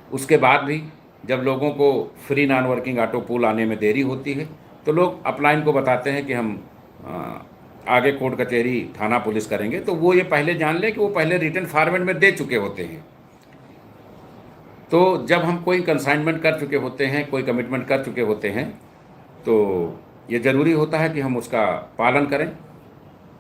उसके बाद भी जब लोगों को free non working auto pool आने में देरी होती है, तो लोग अपलाइन को बताते हैं कि हम आगे कोर्ट कचहरी, थाना, पुलिस करेंगे। तो वो ये पहले जान लें कि वो पहले रिटर्न फॉर्मेट में दे चुके होते हैं। तो जब हम कोई कंसाइनमेंट कर चुके होते हैं, कोई कमिटमेंट कर चुके होते हैं, तो ये ज़रूरी होता है कि हम उसका पालन करें।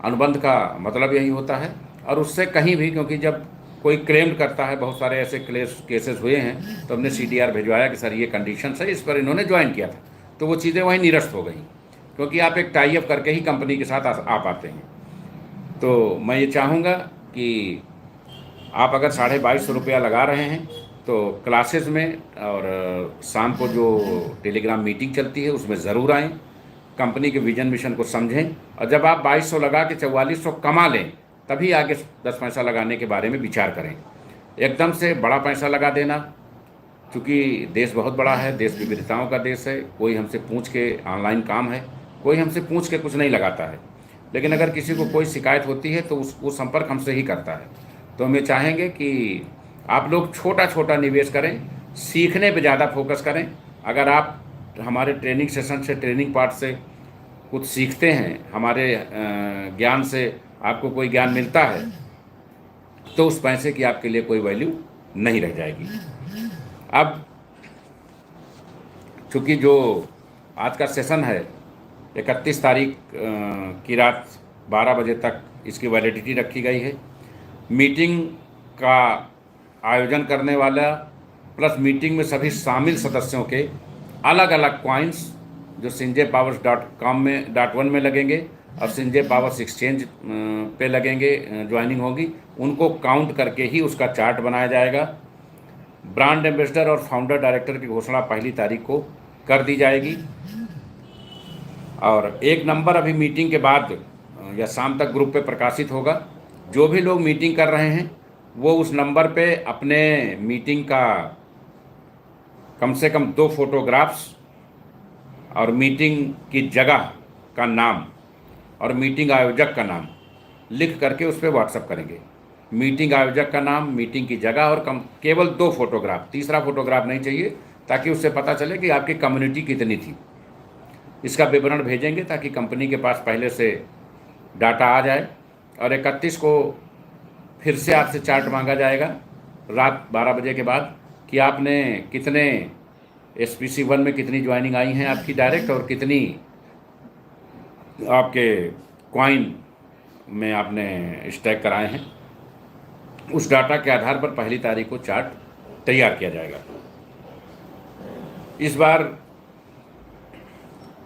अनुबंध का मतलब यही होता है। और उससे कहीं भी, क्योंकि जब कोई क्लेम करता है, बहुत सारे ऐसे केसेस हुए हैं, तो हमने CDR भिजवाया कि सर ये कंडीशंस है, इस पर इन्होंने ज्वाइन किया था, तो वो चीज़ें वहीं निरस्त हो गई, क्योंकि आप एक टाई अप करके ही कंपनी के साथ आ पाते हैं। तो मैं ये चाहूँगा कि आप अगर 2250 रुपया लगा रहे हैं, तो क्लासेस में और शाम को जो टेलीग्राम मीटिंग चलती है उसमें ज़रूर आएँ, कंपनी के विजन मिशन को समझें। और जब आप 2200 लगा के 4400 कमा लें, तभी आगे 10 पैसा लगाने के बारे में विचार करें। एकदम से बड़ा पैसा लगा देना, क्योंकि देश बहुत बड़ा है, देश विविधताओं का देश है, कोई हमसे पूछ के, ऑनलाइन काम है, कोई हमसे पूछ के कुछ नहीं लगाता है। लेकिन अगर किसी को कोई शिकायत होती है तो वो संपर्क हमसे ही करता है। तो हम ये चाहेंगे कि आप लोग छोटा छोटा निवेश करें, सीखने पे ज़्यादा फोकस करें। अगर आप हमारे ट्रेनिंग सेशन से, ट्रेनिंग पार्ट से कुछ सीखते हैं, हमारे ज्ञान से आपको कोई ज्ञान मिलता है, तो उस पैसे की आपके लिए कोई वैल्यू नहीं रह जाएगी। अब चूँकि जो आज का सेशन है 31 तारीख की रात 12 बजे तक इसकी वैलिडिटी रखी गई है। मीटिंग का आयोजन करने वाला प्लस मीटिंग में सभी शामिल सदस्यों के अलग अलग कॉइन्स जो sanjaypowers.com में .1 में लगेंगे और संजय पावर्स एक्सचेंज पे लगेंगे, ज्वाइनिंग होगी, उनको काउंट करके ही उसका चार्ट बनाया जाएगा। ब्रांड एम्बेसडर और फाउंडर डायरेक्टर की घोषणा 1 तारीख को कर दी जाएगी। और एक नंबर अभी मीटिंग के बाद या शाम तक ग्रुप पे प्रकाशित होगा। जो भी लोग मीटिंग कर रहे हैं वो उस नंबर पे अपने मीटिंग का कम से कम 2 फोटोग्राफ्स और मीटिंग की जगह का नाम और मीटिंग आयोजक का नाम लिख करके उस पर व्हाट्सअप करेंगे। मीटिंग आयोजक का नाम, मीटिंग की जगह और केवल 2 फोटोग्राफ, तीसरा फोटोग्राफ नहीं चाहिए, ताकि उससे पता चले कि आपकी कम्युनिटी कितनी थी। इसका विवरण भेजेंगे ताकि कंपनी के पास पहले से डाटा आ जाए। और 31 को फिर से आपसे चार्ट मांगा जाएगा रात 12 बजे के बाद कि आपने कितने SPC1 में कितनी ज्वाइनिंग आई हैं आपकी डायरेक्ट, और कितनी आपके कॉइन में आपने स्टैक कराए हैं। उस डाटा के आधार पर 1 तारीख को चार्ट तैयार किया जाएगा। इस बार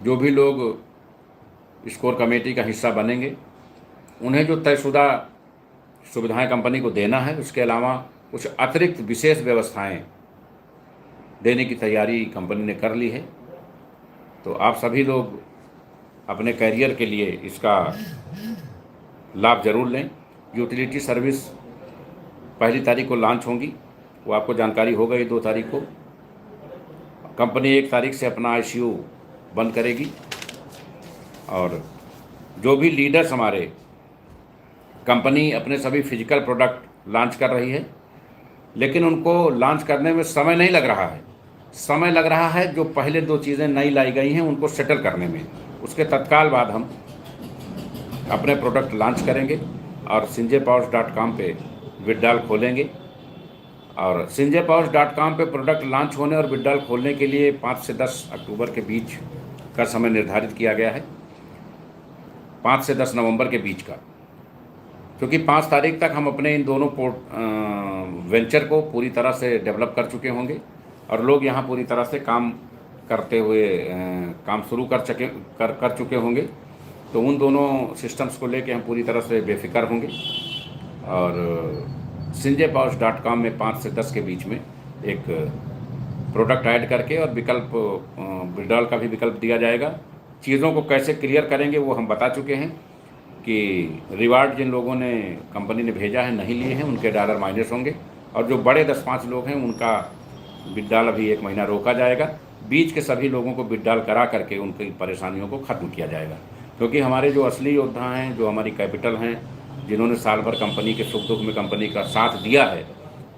जो भी लोग स्कोर कमेटी का हिस्सा बनेंगे उन्हें जो तयशुदा सुविधाएं कंपनी को देना है, उसके अलावा कुछ अतिरिक्त विशेष व्यवस्थाएं देने की तैयारी कंपनी ने कर ली है। तो आप सभी लोग अपने करियर के लिए इसका लाभ जरूर लें। यूटिलिटी सर्विस 1 तारीख को लॉन्च होंगी, वो आपको जानकारी हो गई। 2 तारीख को कंपनी 1 तारीख से अपना ICU बंद करेगी, और जो भी लीडर्स हमारे कंपनी अपने सभी फिजिकल प्रोडक्ट लॉन्च कर रही है, लेकिन उनको लॉन्च करने में समय नहीं लग रहा है। समय लग रहा है जो पहले 2 चीज़ें नई लाई गई हैं उनको सेटल करने में। उसके तत्काल बाद हम अपने प्रोडक्ट लॉन्च करेंगे और sinjaypowers.com पे विड्रॉल खोलेंगे। और sinjaypowers.com पे प्रोडक्ट लॉन्च होने और विड्रॉल खोलने के लिए 5 से 10 अक्टूबर के बीच का समय निर्धारित किया गया है, 5 से 10 नवंबर के बीच का, क्योंकि 5 तारीख तक हम अपने इन दोनों वेंचर को पूरी तरह से डेवलप कर चुके होंगे और लोग यहाँ पूरी तरह से काम करते हुए काम शुरू कर चुके होंगे। तो उन दोनों सिस्टम्स को लेके हम पूरी तरह से बेफिक्र होंगे। और sinjaypowers.com में 5 से 10 के बीच में एक प्रोडक्ट ऐड करके और विकल्प विड्रॉल का भी विकल्प दिया जाएगा। चीज़ों को कैसे क्लियर करेंगे वो हम बता चुके हैं कि रिवार्ड जिन लोगों ने कंपनी ने भेजा है नहीं लिए हैं उनके डॉलर माइनस होंगे, और जो बड़े 10-5 लोग हैं उनका विड्रॉल अभी 1 महीना रोका जाएगा। बीच के सभी लोगों को विड्रॉल करा करके उनकी परेशानियों को ख़त्म किया जाएगा, क्योंकि हमारे जो असली योद्धा हैं, जो हमारी कैपिटल हैं, जिन्होंने साल भर कंपनी के सुख दुख में कंपनी का साथ दिया है,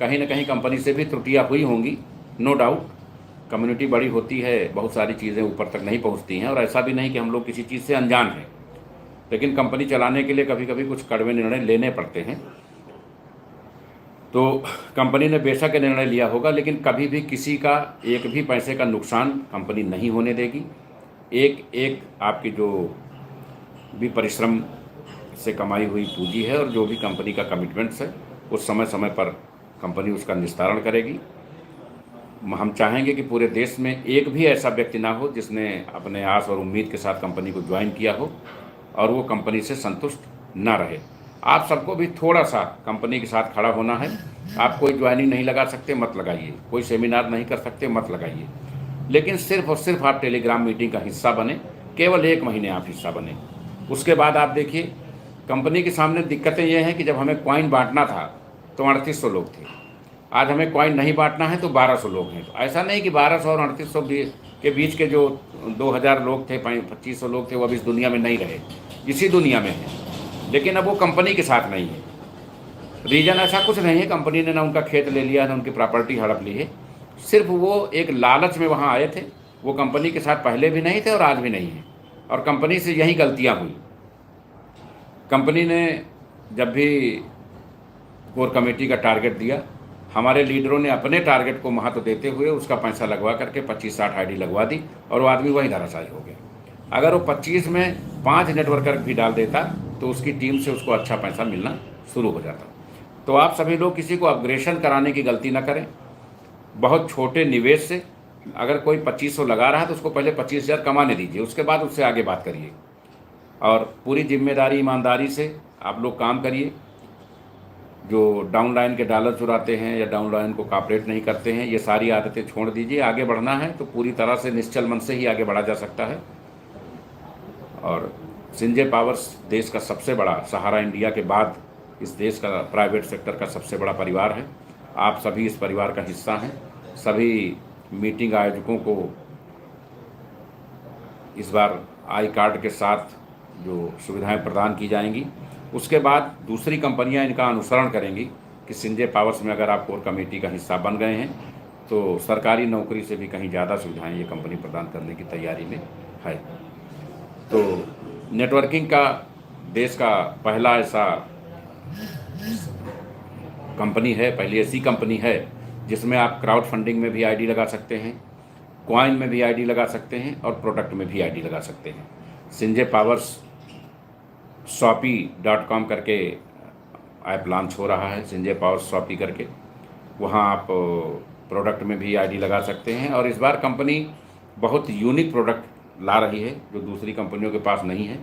कहीं ना कहीं कंपनी से भी त्रुटियाँ हुई होंगी, नो डाउट। कम्युनिटी बड़ी होती है, बहुत सारी चीज़ें ऊपर तक नहीं पहुंचती हैं, और ऐसा भी नहीं कि हम लोग किसी चीज़ से अनजान हैं, लेकिन कंपनी चलाने के लिए कभी कभी कुछ कड़वे निर्णय लेने पड़ते हैं। तो कंपनी ने बेशक निर्णय लिया होगा, लेकिन कभी भी किसी का एक भी पैसे का नुकसान कंपनी नहीं होने देगी। एक एक आपकी जो भी परिश्रम से कमाई हुई पूंजी है और जो भी कंपनी का कमिटमेंट्स है, उस समय समय पर कंपनी उसका निस्तारण करेगी। हम चाहेंगे कि पूरे देश में एक भी ऐसा व्यक्ति ना हो जिसने अपने आस और उम्मीद के साथ कंपनी को ज्वाइन किया हो और वो कंपनी से संतुष्ट ना रहे। आप सबको भी थोड़ा सा कंपनी के साथ खड़ा होना है। आप कोई ज्वाइनिंग नहीं लगा सकते, मत लगाइए। कोई सेमिनार नहीं कर सकते, मत लगाइए। लेकिन सिर्फ और सिर्फ आप टेलीग्राम मीटिंग का हिस्सा बने, केवल 1 महीने आप हिस्सा बने। उसके बाद आप देखिए कंपनी के सामने दिक्कतें ये हैं कि जब हमें कॉइन बांटना था तो 3800 लोग थे, आज हमें कॉइन नहीं बांटना है तो 1200 लोग हैं। तो ऐसा नहीं कि 1200 और 3800 के बीच के जो 2000 लोग थे, 2500 लोग थे, वो अब इस दुनिया में नहीं रहे, इसी दुनिया में है, लेकिन अब वो कंपनी के साथ नहीं है। रीज़न ऐसा कुछ नहीं है, कंपनी ने ना उनका खेत ले लिया ना उनकी प्रॉपर्टी हड़प ली है, सिर्फ वो एक लालच में वहाँ आए थे। वो कंपनी के साथ पहले भी नहीं थे और आज भी नहीं है, और कंपनी से यही गलतियाँ हुई। कंपनी ने जब भी कोर कमेटी का टारगेट दिया, हमारे लीडरों ने अपने टारगेट को महत्व देते हुए उसका पैसा लगवा करके 25-60 ID लगवा दी, और वो आदमी वहीं धराशायी हो गया। अगर वो 25 में 5 नेटवर्कर भी डाल देता तो उसकी टीम से उसको अच्छा पैसा मिलना शुरू हो जाता। तो आप सभी लोग किसी को अपग्रेशन कराने की गलती ना करें। बहुत छोटे निवेश से अगर कोई 2500 लगा रहा है तो उसको पहले 25,000 कमाने दीजिए, उसके बाद उससे आगे बात करिए, और पूरी जिम्मेदारी ईमानदारी से आप लोग काम करिए। जो डाउनलाइन के डॉलर चुराते हैं या डाउनलाइन को कॉपरेट नहीं करते हैं, ये सारी आदतें छोड़ दीजिए। आगे बढ़ना है तो पूरी तरह से निश्चल मन से ही आगे बढ़ा जा सकता है। और संजय पावर्स देश का सबसे बड़ा सहारा, इंडिया के बाद इस देश का प्राइवेट सेक्टर का सबसे बड़ा परिवार है। आप सभी इस परिवार का हिस्सा हैं। सभी मीटिंग आयोजकों को इस बार आई कार्ड के साथ जो सुविधाएं प्रदान की जाएंगी, उसके बाद दूसरी कंपनियां इनका अनुसरण करेंगी कि संजय पावर्स में अगर आप कोर कमेटी का हिस्सा बन गए हैं तो सरकारी नौकरी से भी कहीं ज़्यादा सुविधाएं ये कंपनी प्रदान करने की तैयारी में है। तो नेटवर्किंग का देश का पहला ऐसा कंपनी है, पहली ऐसी कंपनी है जिसमें आप क्राउड फंडिंग में भी ID लगा सकते हैं, कॉइन में भी आईडी लगा सकते हैं और प्रोडक्ट में भी आईडी लगा सकते हैं। संजय पावर्स shopee.com करके ऐप लॉन्च हो रहा है, संजय पावर्स शॉपी करके। वहाँ आप प्रोडक्ट में भी आईडी लगा सकते हैं। और इस बार कंपनी बहुत यूनिक प्रोडक्ट ला रही है जो दूसरी कंपनियों के पास नहीं है,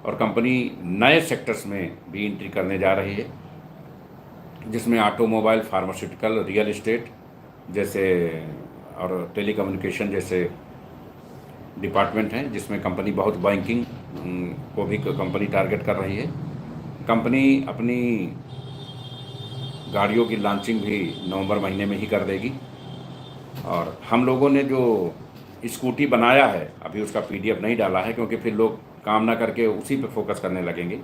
और कंपनी नए सेक्टर्स में भी एंट्री करने जा रही है, जिसमें ऑटोमोबाइल, फार्मास्यूटिकल, रियल एस्टेट जैसे और टेलीकम्युनिकेशन जैसे डिपार्टमेंट हैं, जिसमें कंपनी बहुत बैंकिंग को भी कंपनी टारगेट कर रही है। कंपनी अपनी गाड़ियों की लॉन्चिंग भी नवंबर महीने में ही कर देगी। और हम लोगों ने जो स्कूटी बनाया है अभी उसका PDF नहीं डाला है, क्योंकि फिर लोग काम ना करके उसी पे फोकस करने लगेंगे।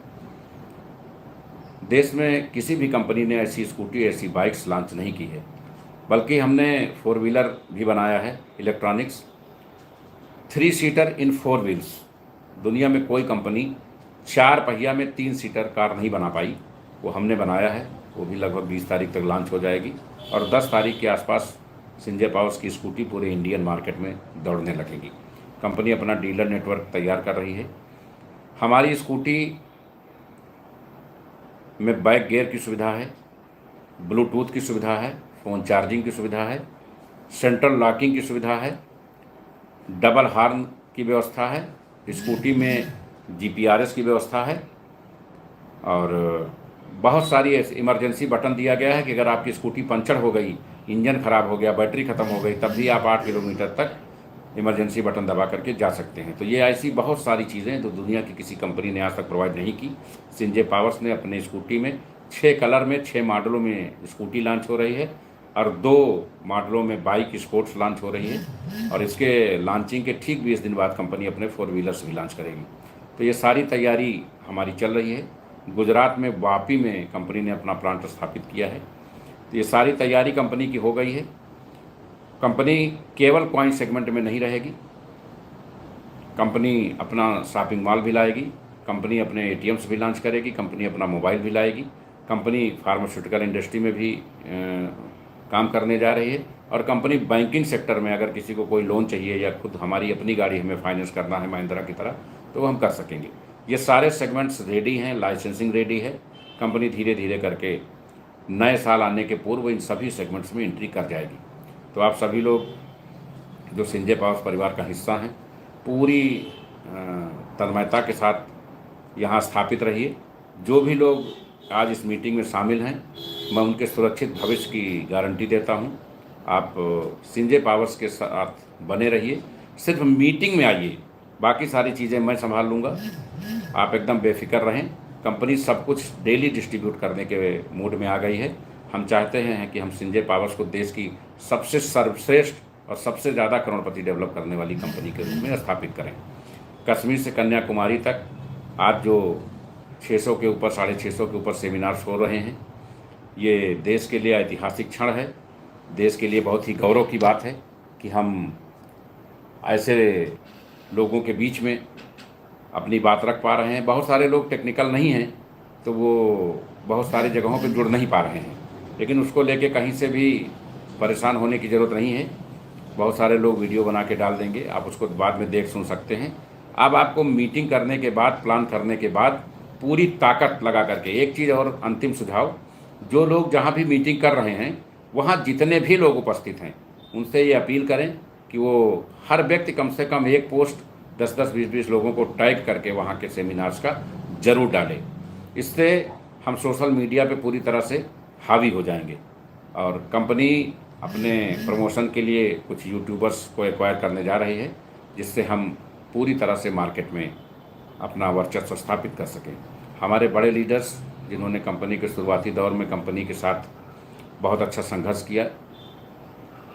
देश में किसी भी कंपनी ने ऐसी स्कूटी, ऐसी बाइक्स लॉन्च नहीं की है, बल्कि हमने 4 व्हीलर भी बनाया है, इलेक्ट्रॉनिक्स 3 सीटर इन 4 व्हील्स। दुनिया में कोई कंपनी 4 पहिया में 3 सीटर कार नहीं बना पाई, वो हमने बनाया है। वो भी लगभग 20 तारीख तक लॉन्च हो जाएगी, और 10 तारीख के आसपास संजय पावर्स की स्कूटी पूरे इंडियन मार्केट में दौड़ने लगेगी। कंपनी अपना डीलर नेटवर्क तैयार कर रही है। हमारी स्कूटी में बैक गियर की सुविधा है, ब्लूटूथ की सुविधा है, फ़ोन चार्जिंग की सुविधा है, सेंट्रल लॉकिंग की सुविधा है, डबल हॉर्न की व्यवस्था है, स्कूटी में GPRS की व्यवस्था है, और बहुत सारी इमरजेंसी बटन दिया गया है कि अगर आपकी स्कूटी पंचर हो गई, इंजन ख़राब हो गया, बैटरी ख़त्म हो गई, तब भी आप 8 किलोमीटर तक इमरजेंसी बटन दबा करके जा सकते हैं। तो ये ऐसी बहुत सारी चीज़ें जो दुनिया की किसी कंपनी ने आज तक प्रोवाइड नहीं की। संजय पावर्स ने अपने स्कूटी में 6 कलर में 6 मॉडलों में स्कूटी लॉन्च हो रही है, और 2 मॉडलों में बाइक स्पोर्ट्स लॉन्च हो रही है। और इसके लॉन्चिंग के ठीक 20 दिन बाद कंपनी अपने 4 व्हीलर्स भी लॉन्च करेगी। तो ये सारी तैयारी हमारी चल रही है। गुजरात में वापी में कंपनी ने अपना प्लांट स्थापित किया है। तो ये सारी तैयारी कंपनी की हो गई है। कंपनी केवल कॉइन सेगमेंट में नहीं रहेगी, कंपनी अपना शॉपिंग मॉल भी लाएगी, कंपनी अपने ATMs भी लॉन्च करेगी, कंपनी अपना मोबाइल भी लाएगी, कंपनी फार्मास्यूटिकल इंडस्ट्री में भी काम करने जा रही है, और कंपनी बैंकिंग सेक्टर में अगर किसी को कोई लोन चाहिए या खुद हमारी अपनी गाड़ी हमें फाइनेंस करना है महिंद्रा की तरह, तो वो हम कर सकेंगे। ये सारे सेगमेंट्स रेडी हैं, लाइसेंसिंग रेडी है। कंपनी धीरे धीरे करके नए साल आने के पूर्व इन सभी सेगमेंट्स में एंट्री कर जाएगी। तो आप सभी लोग जो संजय पावर्स परिवार का हिस्सा हैं, पूरी तन्मयता के साथ यहाँ स्थापित रहिए। जो भी लोग आज इस मीटिंग में शामिल हैं, मैं उनके सुरक्षित भविष्य की गारंटी देता हूँ। आप संजय पावर्स के साथ बने रहिए, सिर्फ मीटिंग में आइए, बाकी सारी चीज़ें मैं संभाल लूँगा। आप एकदम बेफिक्र रहें। कंपनी सब कुछ डेली डिस्ट्रीब्यूट करने के मूड में आ गई है। हम चाहते हैं कि हम संजय पावर्स को देश की सबसे सर्वश्रेष्ठ और सबसे ज़्यादा करोड़पति डेवलप करने वाली कंपनी के रूप में स्थापित करें। कश्मीर से कन्याकुमारी तक आज जो 600 के ऊपर 650 के ऊपर सेमिनार्स हो रहे हैं, ये देश के लिए ऐतिहासिक क्षण है। देश के लिए बहुत ही गौरव की बात है कि हम ऐसे लोगों के बीच में अपनी बात रख पा रहे हैं। बहुत सारे लोग टेक्निकल नहीं हैं, तो वो बहुत सारी जगहों पे जुड़ नहीं पा रहे हैं, लेकिन उसको लेके कहीं से भी परेशान होने की ज़रूरत नहीं है। बहुत सारे लोग वीडियो बना के डाल देंगे, आप उसको बाद में देख सुन सकते हैं। अब आपको मीटिंग करने के बाद, प्लान करने के बाद पूरी ताकत लगा करके, एक चीज़ और अंतिम सुझाव, जो लोग जहाँ भी मीटिंग कर रहे हैं वहाँ जितने भी लोग उपस्थित हैं उनसे ये अपील करें कि वो हर व्यक्ति कम से कम एक पोस्ट 10-10, 20-20 लोगों को टैग करके वहाँ के सेमिनार्स का ज़रूर डालें। इससे हम सोशल मीडिया पे पूरी तरह से हावी हो जाएंगे। और कंपनी अपने प्रमोशन के लिए कुछ यूट्यूबर्स को एक्वायर करने जा रही है, जिससे हम पूरी तरह से मार्केट में अपना वर्चस्व स्थापित कर सकें। हमारे बड़े लीडर्स जिन्होंने कंपनी के शुरुआती दौर में कंपनी के साथ बहुत अच्छा संघर्ष किया,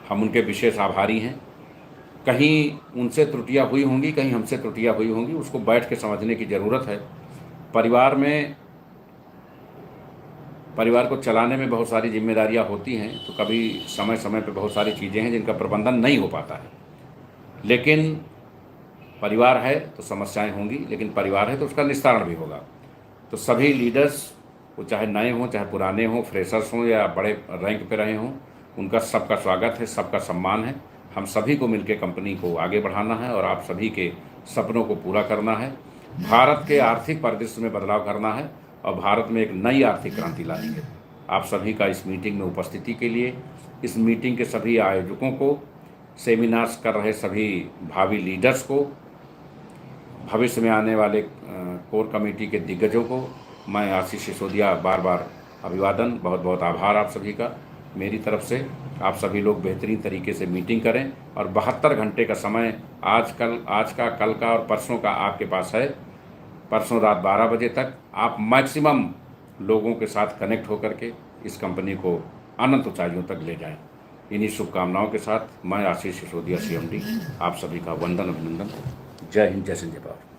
हम उनके विशेष आभारी हैं। कहीं उनसे त्रुटियां हुई होंगी, कहीं हमसे त्रुटियां हुई होंगी, उसको बैठ के समझने की ज़रूरत है। परिवार को चलाने में बहुत सारी जिम्मेदारियां होती हैं, तो कभी समय समय पे बहुत सारी चीज़ें हैं जिनका प्रबंधन नहीं हो पाता है। लेकिन परिवार है तो समस्याएं होंगी, लेकिन परिवार है तो उसका निस्तारण भी होगा। तो सभी लीडर्स, वो चाहे नए हों, चाहे पुराने हों, फ्रेशर्स हों या बड़े रैंक पे रहे हों, उनका सबका स्वागत है, सबका सम्मान है। हम सभी को मिलकर कंपनी को आगे बढ़ाना है और आप सभी के सपनों को पूरा करना है। भारत के आर्थिक परिदृश्य में बदलाव करना है और भारत में एक नई आर्थिक क्रांति लानी है। आप सभी का इस मीटिंग में उपस्थिति के लिए, इस मीटिंग के सभी आयोजकों को, सेमिनार्स कर रहे सभी भावी लीडर्स को, भविष्य में आने वाले कोर कमेटी के दिग्गजों को मैं आशीष सिसोदिया बार बार अभिवादन, बहुत बहुत आभार आप सभी का मेरी तरफ से। आप सभी लोग बेहतरीन तरीके से मीटिंग करें और 72 घंटे का समय आज का, कल का और परसों का आपके पास है। परसों रात 12 बजे तक आप मैक्सिमम लोगों के साथ कनेक्ट होकर के इस कंपनी को अनंत ऊंचाइयों तक ले जाएं। इन्हीं शुभकामनाओं के साथ मैं आशीष सिसोदिया CMD आप सभी का वंदन, अभिनंदन। जय हिंद, जय सिंह, जय भारत।